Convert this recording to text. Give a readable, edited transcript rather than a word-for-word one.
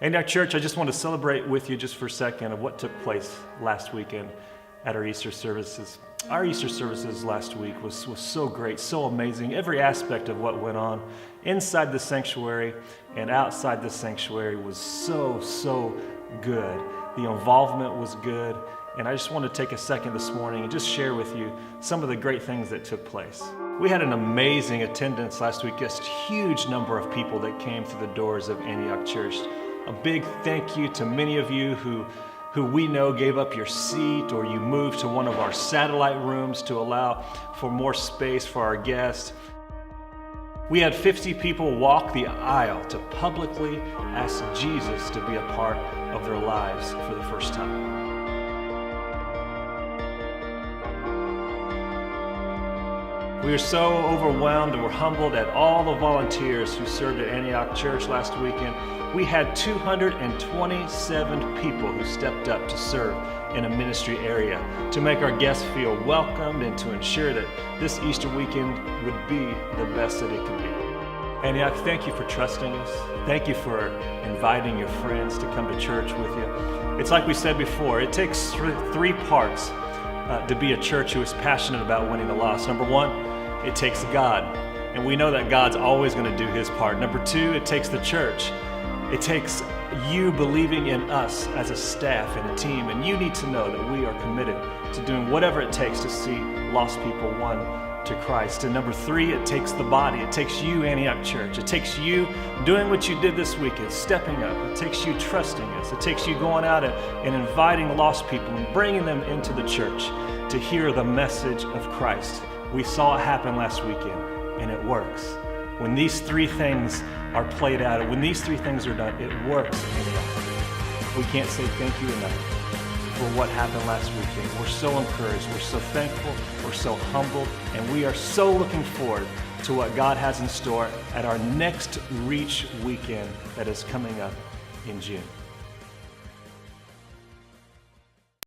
And our church, I just want to celebrate with you just for a second of what took place last weekend at our Easter services. Our Easter services last week was so great, so amazing. Every aspect of what went on inside the sanctuary and outside the sanctuary was so good. The involvement was good. And I just want to take a second this morning and just share with you some of the great things that took place. We had an amazing attendance last week, just a huge number of people that came through the doors of Antioch Church. A big thank you to many of you who we know gave up your seat or you moved to one of our satellite rooms to allow for more space for our guests. We had 50 people walk the aisle to publicly ask Jesus to be a part of their lives for the first time. We are so overwhelmed and we're humbled at all the volunteers who served at Antioch Church last weekend. We had 227 people who stepped up to serve in a ministry area to make our guests feel welcomed and to ensure that this Easter weekend would be the best that it could be. Antioch, thank you for trusting us. Thank you for inviting your friends to come to church with you. It's like we said before, it takes three parts to be a church who is passionate about winning the lost. Number one, it takes God, and we know that God's always going to do his part. Number two, it takes the church. It takes you believing in us as a staff and a team, and you need to know that we are committed to doing whatever it takes to see lost people won to Christ. And number three, it takes the body. It takes you, Antioch Church. It takes you doing what you did this weekend, stepping up. It takes you trusting us. It takes you going out and inviting lost people and bringing them into the church to hear the message of Christ. We saw it happen last weekend, and it works. When these three things are played out, when these three things are done, it works. We can't say thank you enough for what happened last weekend. We're so encouraged, we're so thankful, we're so humbled, and we are so looking forward to what God has in store at our next Reach weekend that is coming up in June.